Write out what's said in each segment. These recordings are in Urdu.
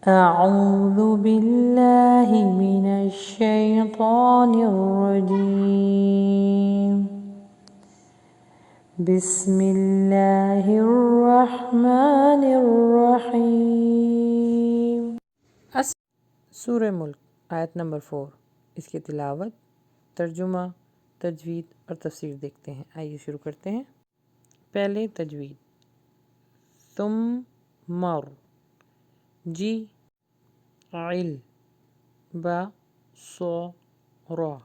أعوذ بالله من الشيطان الرجيم بسم الله الرحمن الرحيم سورہ ملک آیت نمبر 4۔ اس کی تلاوت، ترجمہ، تجوید اور تفسیر دیکھتے ہیں۔ آئیے شروع کرتے ہیں۔ پہلے تجوید۔ ثم مر جی عل با صو را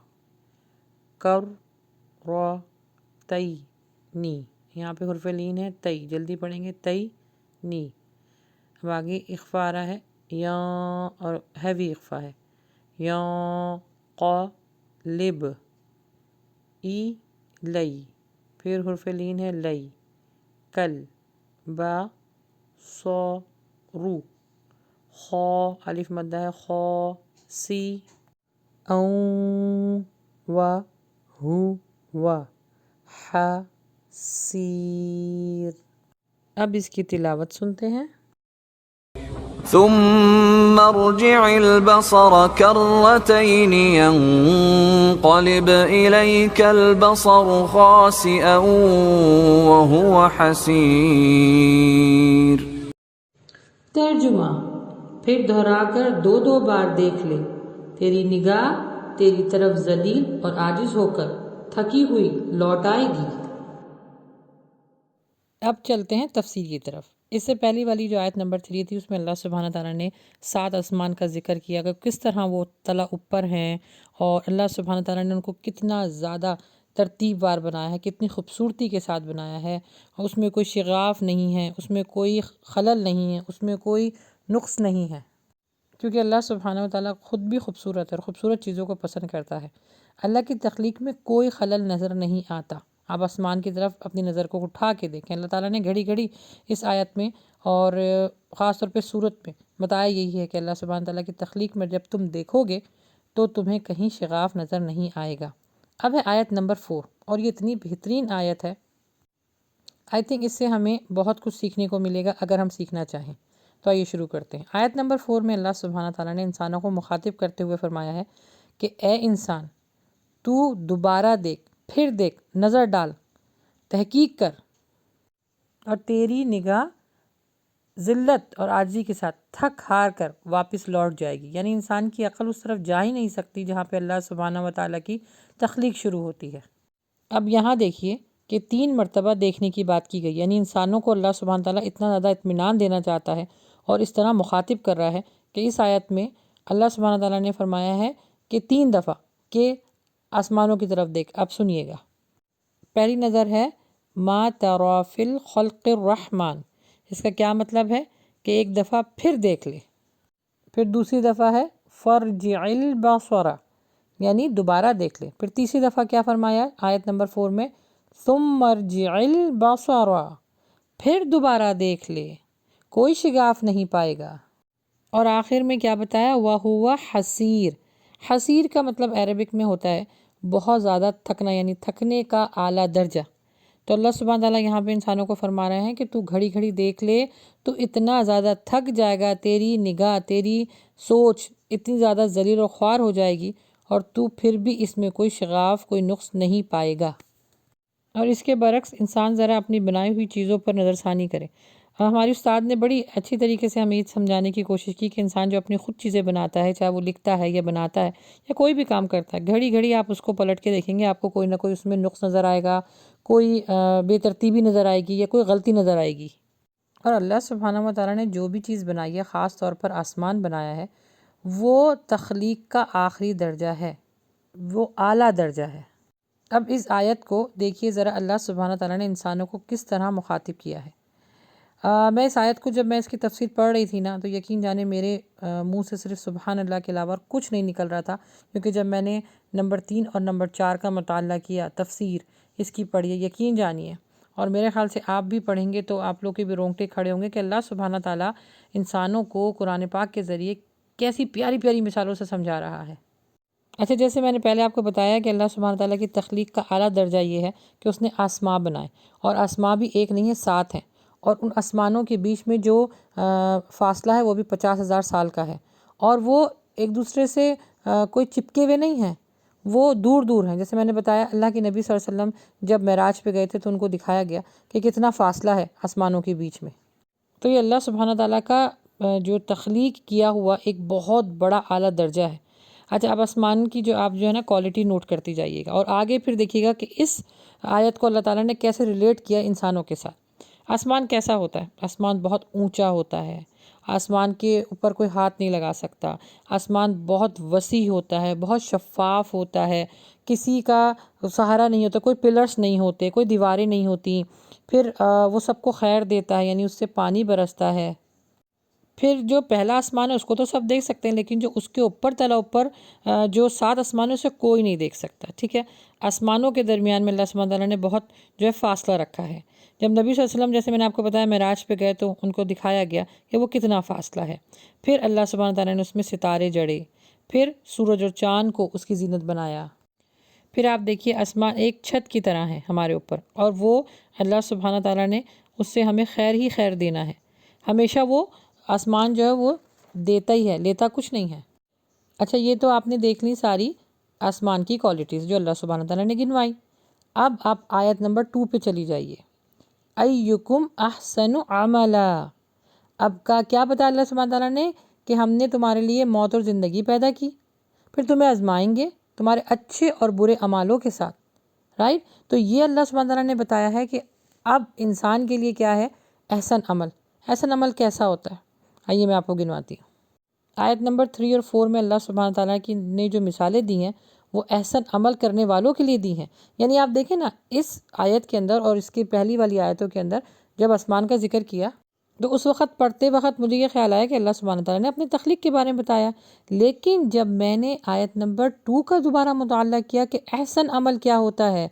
کر را تی نی، یہاں پہ حرف لین ہے تی، جلدی پڑھیں گے تی نی۔ اب آگے اخفا آ رہا ہے یا، اور ہیوی اخفا ہے یا قا لب ای لئی، پھر حرف لین ہے لئی، کل با صو رو، خو الف مدہ ہے خو سی، اون و ہو و ح سیر۔ اب اس کی تلاوت سنتے ہیں۔ ثم ارجع البصر كرتين ينقلب إليك البصر خاسئا وهو حسير۔ ترجمہ۔ پھر دہرا کر دو بار دیکھ لے، تیری نگاہ تیری طرف ذلیل اور عاجز ہو کر تھکی ہوئی لوٹ آئے گی۔ اب چلتے ہیں تفسیر کی طرف۔ اس سے پہلی والی جو آیت نمبر 3 تھی، اس میں اللہ سبحانہ تعالیٰ نے 7 آسمان کا ذکر کیا کہ کس طرح وہ تلا اوپر ہیں، اور اللہ سبحانہ تعالیٰ نے ان کو کتنا زیادہ ترتیب وار بنایا ہے، کتنی خوبصورتی کے ساتھ بنایا ہے، اور اس میں کوئی شغاف نہیں ہے، اس میں کوئی خلل نہیں ہے، اس میں کوئی نقص نہیں ہے، کیونکہ اللہ سبحانہ تعالیٰ خود بھی خوبصورت ہے اور خوبصورت چیزوں کو پسند کرتا ہے۔ اللہ کی تخلیق میں کوئی خلل نظر نہیں آتا۔ آپ آسمان کی طرف اپنی نظر کو اٹھا کے دیکھیں، اللہ تعالیٰ نے گھڑی گھڑی اس آیت میں اور خاص طور پہ سورت میں بتایا یہی ہے کہ اللہ سبحانہ تعالیٰ کی تخلیق میں جب تم دیکھو گے تو تمہیں کہیں شغاف نظر نہیں آئے گا۔ اب ہے آیت نمبر 4، اور یہ اتنی بہترین آیت ہے، آئی تھنک اس سے ہمیں بہت کچھ سیکھنے کو ملے گا اگر ہم سیکھنا چاہیں۔ تو آئیے شروع کرتے ہیں۔ آیت نمبر 4 میں اللہ سبحانہ تعالیٰ نے انسانوں کو مخاطب کرتے ہوئے فرمایا ہے کہ اے انسان، تو دوبارہ دیکھ، پھر دیکھ، نظر ڈال، تحقیق کر، اور تیری نگاہ ذلت اور عاجزی کے ساتھ تھک ہار کر واپس لوٹ جائے گی۔ یعنی انسان کی عقل اس طرف جا ہی نہیں سکتی جہاں پہ اللہ سبحانہ و تعالیٰ کی تخلیق شروع ہوتی ہے۔ اب یہاں دیکھیے کہ 3 مرتبہ دیکھنے کی بات کی گئی، یعنی انسانوں کو اللہ سبحانہ تعالیٰ اتنا زیادہ اطمینان دینا چاہتا ہے اور اس طرح مخاطب کر رہا ہے کہ اس آیت میں اللہ سبحانہ تعالیٰ نے فرمایا ہے کہ 3 دفعہ کہ آسمانوں کی طرف دیکھ۔ اب سنیے گا، پہلی نظر ہے ما تری فی الخلق الرحمن، اس کا کیا مطلب ہے کہ ایک دفعہ پھر دیکھ لے۔ پھر دوسری دفعہ ہے فرجع البصر، یعنی دوبارہ دیکھ لے۔ پھر تیسری دفعہ کیا فرمایا آیت نمبر 4 میں، ثم ارجع البصر، پھر دوبارہ دیکھ لے، کوئی شگاف نہیں پائے گا۔ اور آخر میں کیا بتایا، وَهُوَ حسیر۔ حسیر کا مطلب عربک میں ہوتا ہے بہت زیادہ تھکنا، یعنی تھکنے کا اعلیٰ درجہ۔ تو اللہ سبحانہ تعالیٰ یہاں پہ انسانوں کو فرما رہے ہیں کہ تو گھڑی گھڑی دیکھ لے تو اتنا زیادہ تھک جائے گا، تیری نگاہ، تیری سوچ اتنی زیادہ ذلیل و خوار ہو جائے گی، اور تو پھر بھی اس میں کوئی شغاف، کوئی نقص نہیں پائے گا۔ اور اس کے برعکس انسان ذرا اپنی بنائی ہوئی چیزوں پر نظر ثانی کرے۔ ہماری استاد نے بڑی اچھی طریقے سے ہمیں یہ سمجھانے کی کوشش کی کہ انسان جو اپنی خود چیزیں بناتا ہے، چاہے وہ لکھتا ہے یا بناتا ہے یا کوئی بھی کام کرتا ہے، گھڑی گھڑی آپ اس کو پلٹ کے دیکھیں گے، آپ کو کوئی نہ کوئی اس میں نقص نظر آئے گا، کوئی بے ترتیبی نظر آئے گی یا کوئی غلطی نظر آئے گی۔ اور اللہ سبحانہ و تعالیٰ نے جو بھی چیز بنائی ہے، خاص طور پر آسمان بنایا ہے، وہ تخلیق کا آخری درجہ ہے، وہ اعلیٰ درجہ ہے۔ اب اس آیت کو دیکھیے ذرا، اللہ سبحانہ تعالیٰ نے انسانوں کو کس طرح مخاطب کیا ہے۔ میں اس آیت کو جب میں اس کی تفسیر پڑھ رہی تھی نا، تو یقین جانے میرے منہ سے صرف سبحان اللہ کے علاوہ کچھ نہیں نکل رہا تھا، کیونکہ جب میں نے نمبر 3 اور نمبر 4 کا مطالعہ کیا، تفسیر اس کی پڑھی، یقین جانیے، اور میرے خیال سے آپ بھی پڑھیں گے تو آپ لوگ کے بھی رونگٹے کھڑے ہوں گے کہ اللہ سبحانہ تعالیٰ انسانوں کو قرآن پاک کے ذریعے کیسی پیاری پیاری مثالوں سے سمجھا رہا ہے۔ اچھا، جیسے میں نے پہلے آپ کو بتایا کہ اللہ سبحانہ تعالیٰ کی تخلیق کا اعلیٰ درجہ یہ ہے کہ اس نے آسماں بنائے، اور آسماں بھی ایک نہیں ہے، 7 ہیں، اور ان آسمانوں کے بیچ میں جو فاصلہ ہے وہ بھی 50,000 سال کا ہے، اور وہ ایک دوسرے سے کوئی چپکے ہوئے نہیں ہیں، وہ دور دور ہیں۔ جیسے میں نے بتایا اللہ کے نبی صلی اللہ علیہ وسلم جب معراج پہ گئے تھے تو ان کو دکھایا گیا کہ کتنا فاصلہ ہے آسمانوں کے بیچ میں۔ تو یہ اللہ سبحانہ تعالیٰ کا جو تخلیق کیا ہوا ایک بہت بڑا اعلیٰ درجہ ہے۔ اچھا، اب آسمان کی جو آپ جو ہے نا کوالٹی نوٹ کرتی جائیے گا، اور آگے پھر دیکھیے گا کہ اس آیت کو اللہ تعالیٰ نے کیسے ریلیٹ کیا انسانوں کے ساتھ۔ آسمان کیسا ہوتا ہے؟ آسمان بہت اونچا ہوتا ہے، آسمان کے اوپر کوئی ہاتھ نہیں لگا سکتا، آسمان بہت وسیع ہوتا ہے، بہت شفاف ہوتا ہے، کسی کا سہارا نہیں ہوتا، کوئی پلرس نہیں ہوتے، کوئی دیواریں نہیں ہوتی، پھر وہ سب کو خیر دیتا ہے، یعنی اس سے پانی برستا ہے۔ پھر جو پہلا آسمان ہے اس کو تو سب دیکھ سکتے ہیں، لیکن جو اس کے اوپر تلا اوپر جو 7 آسمان ہے اسے کوئی نہیں دیکھ سکتا، ٹھیک ہے۔ آسمانوں کے درمیان میں اللہ سبحانہ تعالیٰ نے بہت جو ہے فاصلہ رکھا ہے۔ جب نبی صلی اللہ علیہ وسلم، جیسے میں نے آپ کو بتایا، معراج پہ گئے تو ان کو دکھایا گیا کہ وہ کتنا فاصلہ ہے۔ پھر اللہ سبحانہ تعالیٰ نے اس میں ستارے جڑے، پھر سورج اور چاند کو اس کی زینت بنایا۔ پھر آپ دیکھیے آسمان ایک چھت کی طرح ہے ہمارے اوپر، اور وہ اللہ سبحانہ تعالیٰ نے اس سے ہمیں خیر ہی خیر دینا ہے۔ ہمیشہ وہ آسمان جو ہے وہ دیتا ہی ہے، لیتا کچھ نہیں ہے۔ اچھا، یہ تو آپ نے دیکھ لی ساری آسمان کی کوالٹیز جو اللہ سبحانہ تعالیٰ نے گنوائی۔ اب آپ آیت نمبر 2 پہ چلی جائیے، ایکم احسن عملا۔ اب کا کیا بتایا اللہ سبحانہ تعالیٰ نے؟ کہ ہم نے تمہارے لیے موت اور زندگی پیدا کی، پھر تمہیں آزمائیں گے تمہارے اچھے اور برے اعمالوں کے ساتھ، رائٹ؟ تو یہ اللہ سبحانہ تعالیٰ نے بتایا ہے کہ اب انسان کے لیے کیا ہے؟ احسن عمل۔ احسن عمل کیسا ہوتا ہے؟ آئیے میں آپ کو گنواتی ہوں۔ آیت نمبر 3 اور 4 میں اللہ سبحانہ تعالیٰ کی نے جو مثالیں دی ہیں وہ احسن عمل کرنے والوں کے لیے دی ہیں۔ یعنی آپ دیکھیں نا، اس آیت کے اندر اور اس کی پہلی والی آیتوں کے اندر جب آسمان کا ذکر کیا تو اس وقت پڑھتے وقت مجھے یہ خیال آیا کہ اللہ سبحانہ تعالیٰ نے اپنی تخلیق کے بارے میں بتایا، لیکن جب میں نے آیت نمبر 2 کا دوبارہ مطالعہ کیا کہ احسن عمل کیا ہوتا ہے،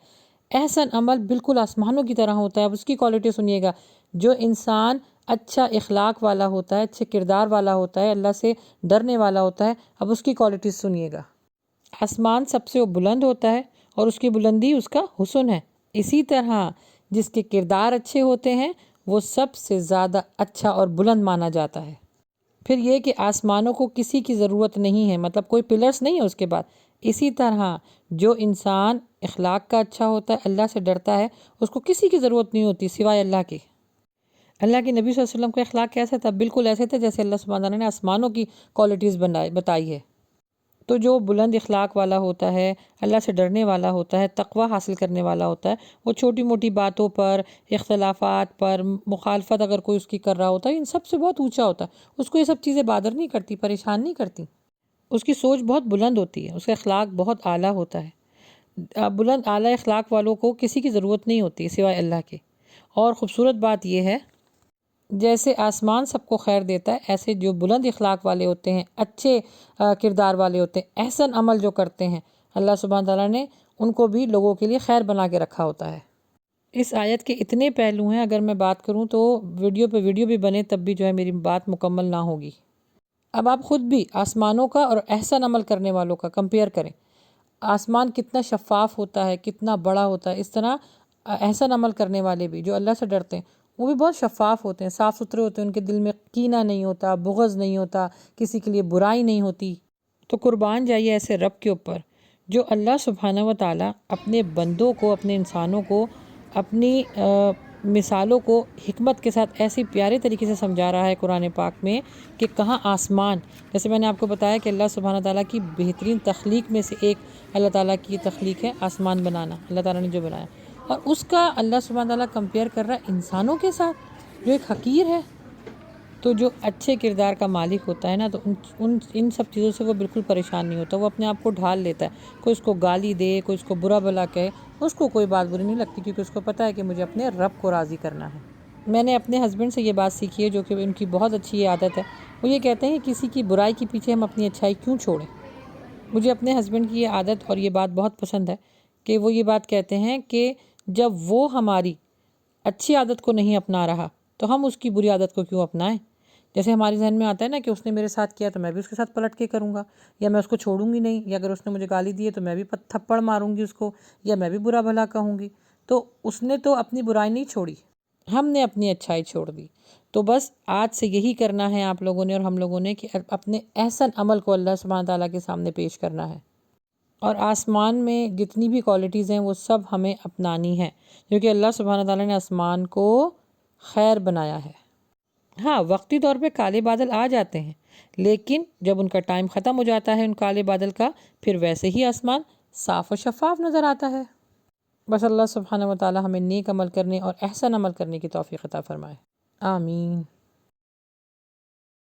احسن عمل بالکل آسمانوں کی طرح ہوتا ہے۔ اب اس کی کوالٹی سنیے گا، جو انسان اچھا اخلاق والا ہوتا ہے، اچھے کردار والا ہوتا ہے، اللہ سے ڈرنے والا ہوتا ہے، اب اس کی کوالٹیز سنیے گا۔ آسمان سب سے بلند ہوتا ہے اور اس کی بلندی اس کا حسن ہے، اسی طرح جس کے کردار اچھے ہوتے ہیں وہ سب سے زیادہ اچھا اور بلند مانا جاتا ہے۔ پھر یہ کہ آسمانوں کو کسی کی ضرورت نہیں ہے، مطلب کوئی پلرس نہیں ہے اس کے بعد۔ اسی طرح جو انسان اخلاق کا اچھا ہوتا ہے، اللہ سے ڈرتا ہے، اس کو کسی کی ضرورت نہیں ہوتی سوائے اللہ کی۔ اللہ کے نبی صلی اللہ علیہ وسلم کا اخلاق کیسا تھا؟ بالکل ایسے تھے جیسے اللہ سبحانہ تعالیٰ نے آسمانوں کی کوالٹیز بتائی ہے۔ تو جو بلند اخلاق والا ہوتا ہے، اللہ سے ڈرنے والا ہوتا ہے، تقوی حاصل کرنے والا ہوتا ہے، وہ چھوٹی موٹی باتوں پر، اختلافات پر، مخالفت اگر کوئی اس کی کر رہا ہوتا ہے، ان سب سے بہت اونچا ہوتا ہے۔ اس کو یہ سب چیزیں بادر نہیں کرتی، پریشان نہیں کرتی۔ اس کی سوچ بہت بلند ہوتی ہے، اس کا اخلاق بہت اعلیٰ ہوتا ہے۔ بلند اعلیٰ اخلاق والوں کو کسی کی ضرورت نہیں ہوتی سوائے اللہ کے۔ اور خوبصورت بات یہ ہے، جیسے آسمان سب کو خیر دیتا ہے، ایسے جو بلند اخلاق والے ہوتے ہیں، اچھے کردار والے ہوتے ہیں، احسن عمل جو کرتے ہیں، اللہ سبحانہ تعالیٰ نے ان کو بھی لوگوں کے لیے خیر بنا کے رکھا ہوتا ہے۔ اس آیت کے اتنے پہلو ہیں، اگر میں بات کروں تو ویڈیو پہ ویڈیو بھی بنے تب بھی جو ہے میری بات مکمل نہ ہوگی۔ اب آپ خود بھی آسمانوں کا اور احسن عمل کرنے والوں کا کمپیئر کریں۔ آسمان کتنا شفاف ہوتا ہے، کتنا بڑا ہوتا ہے، اس طرح احسن عمل کرنے والے بھی جو اللہ سے ڈرتے ہیں وہ بھی بہت شفاف ہوتے ہیں، صاف ستھرے ہوتے ہیں، ان کے دل میں کینہ نہیں ہوتا، بغض نہیں ہوتا، کسی کے لیے برائی نہیں ہوتی۔ تو قربان جائیے ایسے رب کے اوپر جو اللہ سبحانہ و تعالیٰ اپنے بندوں کو، اپنے انسانوں کو، اپنی مثالوں کو حکمت کے ساتھ ایسی پیارے طریقے سے سمجھا رہا ہے قرآن پاک میں کہ کہاں آسمان، جیسے میں نے آپ کو بتایا کہ اللہ سبحانہ تعالیٰ کی بہترین تخلیق میں سے ایک اللہ تعالیٰ کی تخلیق ہے آسمان بنانا، اللہ تعالیٰ نے جو بنایا، اور اس کا اللہ سبحانہ تعالیٰ کمپیئر کر رہا ہے انسانوں کے ساتھ جو ایک حقیر ہے۔ تو جو اچھے کردار کا مالک ہوتا ہے نا، تو ان سب چیزوں سے وہ بالکل پریشان نہیں ہوتا، وہ اپنے آپ کو ڈھال لیتا ہے۔ کوئی اس کو گالی دے، کوئی اس کو برا بھلا کہے، اس کو کوئی بات بری نہیں لگتی، کیونکہ اس کو پتہ ہے کہ مجھے اپنے رب کو راضی کرنا ہے۔ میں نے اپنے ہسبینڈ سے یہ بات سیکھی ہے، جو کہ ان کی بہت اچھی یہ عادت ہے، وہ یہ کہتے ہیں کہ کسی کی برائی کے پیچھے ہم اپنی اچھائی کیوں چھوڑیں۔ مجھے اپنے ہسبینڈ کی یہ عادت اور یہ بات بہت پسند ہے کہ وہ یہ بات کہتے ہیں کہ جب وہ ہماری اچھی عادت کو نہیں اپنا رہا تو ہم اس کی بری عادت کو کیوں اپنائیں۔ جیسے ہمارے ذہن میں آتا ہے نا کہ اس نے میرے ساتھ کیا تو میں بھی اس کے ساتھ پلٹ کے کروں گا، یا میں اس کو چھوڑوں گی نہیں، یا اگر اس نے مجھے گالی دی ہے تو میں بھی تھپڑ ماروں گی اس کو، یا میں بھی برا بھلا کہوں گی۔ تو اس نے تو اپنی برائی نہیں چھوڑی، ہم نے اپنی اچھائی چھوڑ دی۔ تو بس آج سے یہی کرنا ہے آپ لوگوں نے اور ہم لوگوں نے کہ اپنے احسن عمل کو اللہ سبحانہ تعالیٰ کے سامنے پیش کرنا ہے، اور آسمان میں جتنی بھی کوالٹیز ہیں وہ سب ہمیں اپنانی ہیں، کیونکہ اللہ سبحانہ تعالیٰ نے آسمان کو خیر بنایا ہے۔ ہاں، وقتی طور پہ کالے بادل آ جاتے ہیں، لیکن جب ان کا ٹائم ختم ہو جاتا ہے ان کالے بادل کا، پھر ویسے ہی آسمان صاف و شفاف نظر آتا ہے۔ بس اللہ سبحانہ و تعالیٰ ہمیں نیک عمل کرنے اور احسن عمل کرنے کی توفیق عطا فرمائے، آمین۔